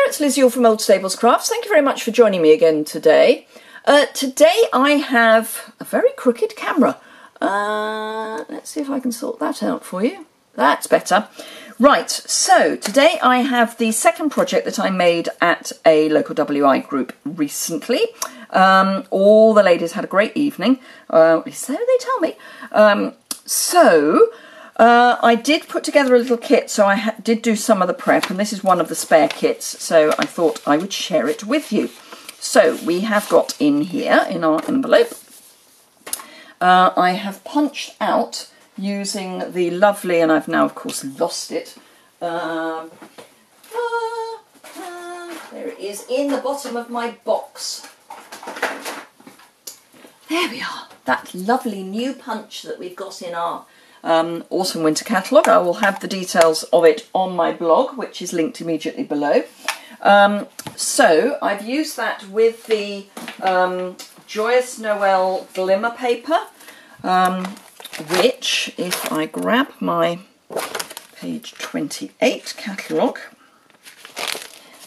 It's Liz Yuille from Old Stables Crafts. Thank you very much for joining me again today. Today I have a very crooked camera. Let's see if I can sort that out for you. That's better. Right, so today I have the second project that I made at a local WI group recently. All the ladies had a great evening, so they tell me. I did put together a little kit, so I did do some of the prep, and this is one of the spare kits, so I thought I would share it with you. So we have got in here, in our envelope, I have punched out using the lovely, and I've now of course lost it, there it is in the bottom of my box. There we are, that lovely new punch that we've got in our autumn winter catalogue. I will have the details of it on my blog, which is linked immediately below. So I've used that with the Joyous Noel glimmer paper, which, if I grab my page 28 catalogue,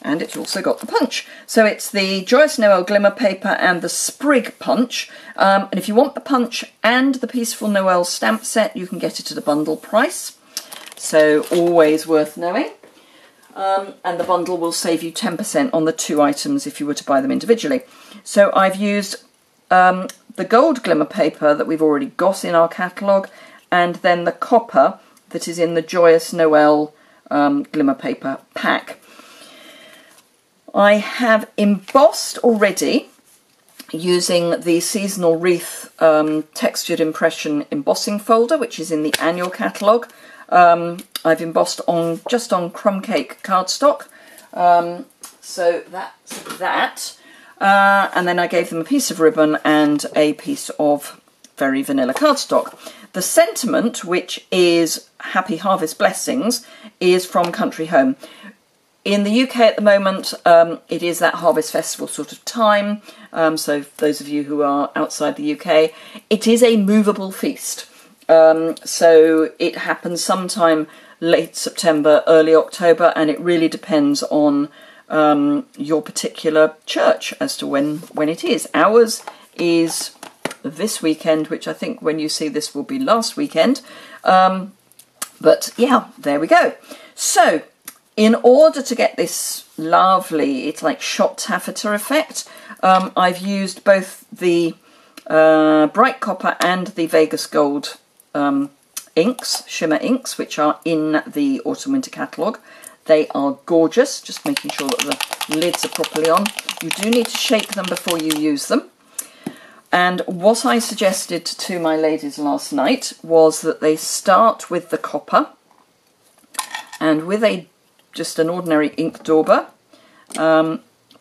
and it's also got the punch. So it's the Joyous Noel glimmer paper and the Sprig punch. And if you want the punch and the Peaceful Noel stamp set, you can get it at a bundle price. So always worth knowing. And the bundle will save you 10% on the two items if you were to buy them individually. So I've used the gold glimmer paper that we've already got in our catalogue, and then the copper that is in the Joyous Noel glimmer paper pack. I have embossed already using the Seasonal Wreath textured impression embossing folder, which is in the annual catalogue. I've embossed just on crumb cake cardstock, so that's that. And then I gave them a piece of ribbon and a piece of very vanilla cardstock. The sentiment, which is Happy Harvest Blessings, is from Country Home. In the UK at the moment, it is that Harvest Festival sort of time, so those of you who are outside the UK, it is a movable feast. So it happens sometime late September, early October, and it really depends on your particular church as to when it is. Ours is this weekend, which I think when you see this will be last weekend. But yeah, there we go. So in order to get this lovely, it's like shot taffeta effect, I've used both the bright copper and the Vegas gold inks, shimmer inks, which are in the autumn winter catalogue. They are gorgeous, just making sure that the lids are properly on. You do need to shake them before you use them. And what I suggested to my ladies last night was that they start with the copper, and with just an ordinary ink dauber,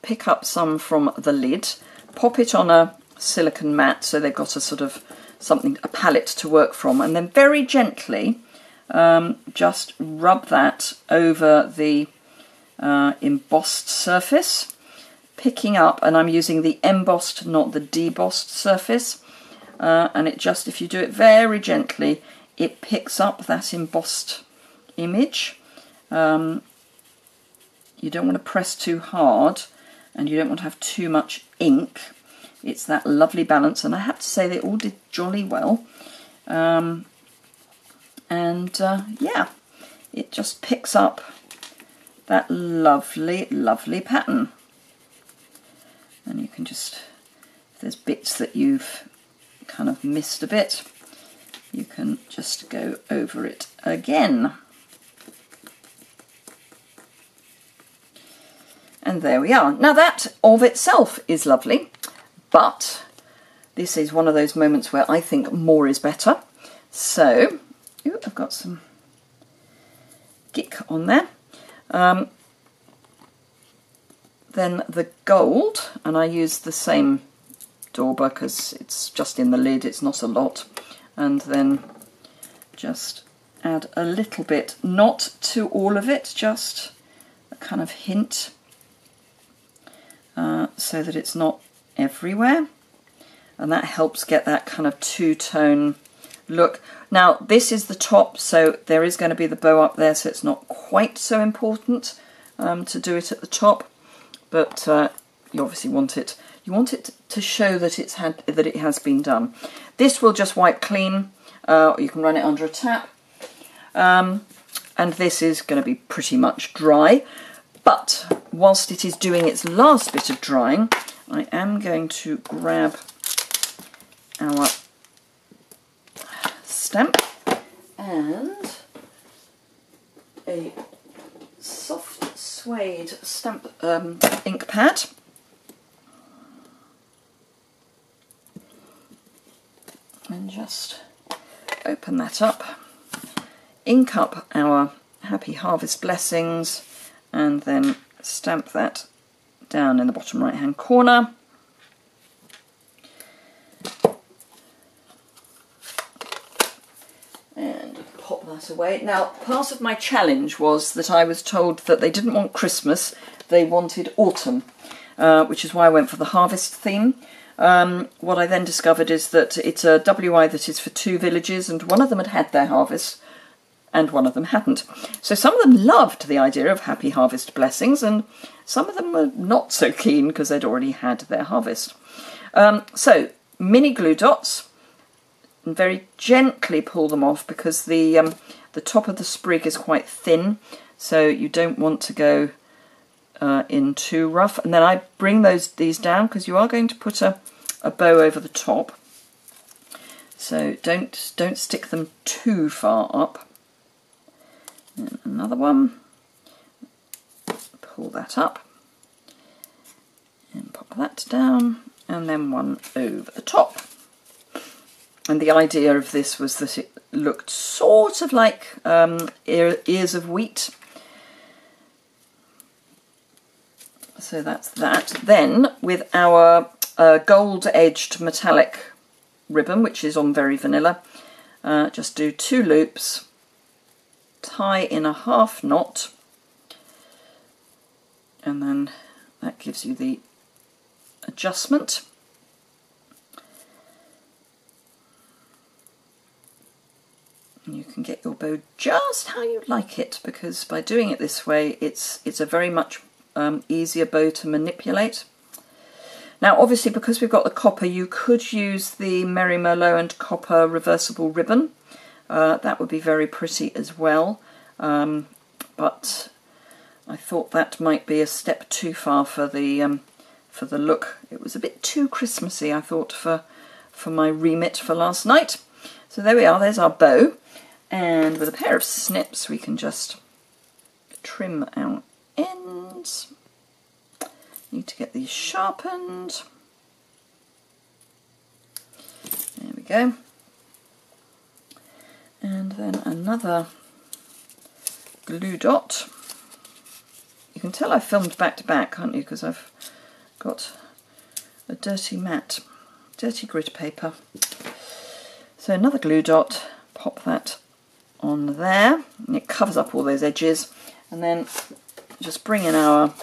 pick up some from the lid, pop it on a silicone mat so they've got a sort of a palette to work from, and then very gently just rub that over the embossed surface, picking up, and I'm using the embossed, not the debossed surface, and it just, if you do it very gently, it picks up that embossed image. You don't want to press too hard, and you don't want to have too much ink. It's that lovely balance, and I have to say they all did jolly well. Yeah, it just picks up that lovely, lovely pattern. And you can just, if there's bits that you've kind of missed a bit, you can just go over it again. And there we are. Now that of itself is lovely, but this is one of those moments where I think more is better. So, ooh, I've got some gick on there. Then the gold, and I use the same dauber because it's just in the lid, it's not a lot. And then just add a little bit, not to all of it, just a kind of hint, so that it's not everywhere. And that helps get that kind of two-tone look. Now this is the top, so there is going to be the bow up there, so it's not quite so important, to do it at the top, but you obviously want it. You want it to show that it has been done. This will just wipe clean. You can run it under a tap, and this is going to be pretty much dry. But whilst it is doing its last bit of drying, I am going to grab our stamp and a soft suede stamp ink pad. And just open that up, ink up our Happy Harvest blessings, and then stamp that down in the bottom right hand corner. And pop that away. Now, part of my challenge was that I was told that they didn't want Christmas, they wanted autumn, which is why I went for the harvest theme. What I then discovered is that it's a WI that is for 2 villages, and one of them had their harvest and one of them hadn't. So some of them loved the idea of Happy Harvest blessings, and some of them were not so keen because they'd already had their harvest. So mini glue dots, and very gently pull them off because the top of the sprig is quite thin, so you don't want to go in too rough. And then I bring these down because you are going to put a bow over the top, so don't stick them too far up. And another one, pull that up and pop that down, and then one over the top. And the idea of this was that it looked sort of like ears of wheat. So that's that. Then with our gold-edged metallic ribbon, which is on Very Vanilla, just do 2 loops, tie in a half knot, and then that gives you the adjustment. And you can get your bow just how you like it, because by doing it this way, it's a very much easier bow to manipulate. Now obviously, because we've got the copper, you could use the Merry Merlot and copper reversible ribbon. That would be very pretty as well, but I thought that might be a step too far for the look. It was a bit too Christmassy, I thought, for my remit for last night. So there we are, there's our bow, and with a pair of snips we can just trim our ends. Need to get these sharpened. There we go. And then another glue dot. You can tell I filmed back to back, can't you? Because I've got a dirty mat, dirty grid paper. So another glue dot, pop that on there, and it covers up all those edges. And then just bring in our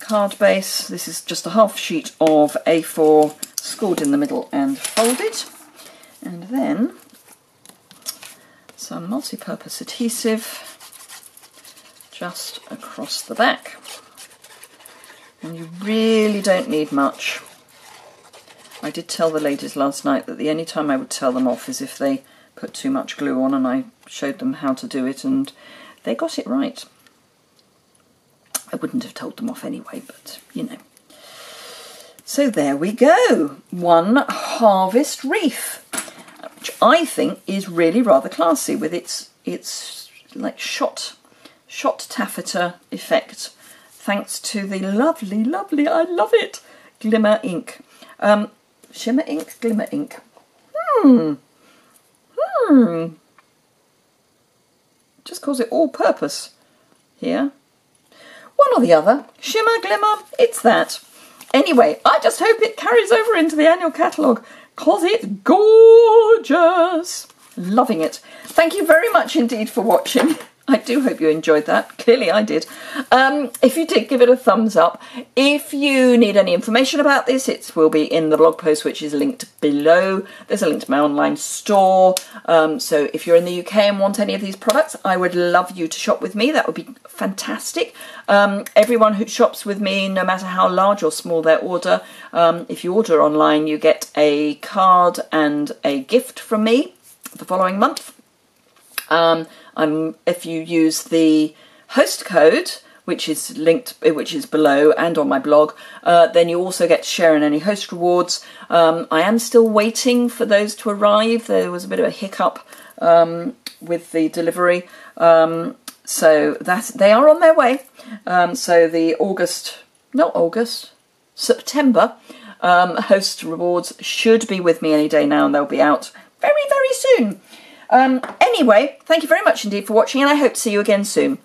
card base. This is just a half sheet of A4 scored in the middle and folded, and then some multi-purpose adhesive just across the back. And you really don't need much. I did tell the ladies last night that the only time I would tell them off is if they put too much glue on, and I showed them how to do it and they got it right. I wouldn't have told them off anyway, but you know. So there we go, one harvest wreath, which I think is really rather classy with its like shot taffeta effect, thanks to the lovely, I love it, glimmer ink. Shimmer ink, glimmer ink. Just calls it all purpose here. One or the other. Shimmer, glimmer, it's that. Anyway, I just hope it carries over into the annual catalogue, because it's gorgeous. Loving it. Thank you very much indeed for watching. I do hope you enjoyed that. Clearly I did. If you did, give it a thumbs up. If you need any information about this, it will be in the blog post, which is linked below. There's a link to my online store. So if you're in the UK and want any of these products, I would love you to shop with me. That would be fantastic. Everyone who shops with me, no matter how large or small their order, if you order online, you get a card and a gift from me the following month. If you use the host code, which is linked, which is below and on my blog, then you also get to share in any host rewards. I am still waiting for those to arrive. There was a bit of a hiccup with the delivery, so they are on their way. So the September host rewards should be with me any day now, and they'll be out very, very soon. Anyway, thank you very much indeed for watching, and I hope to see you again soon.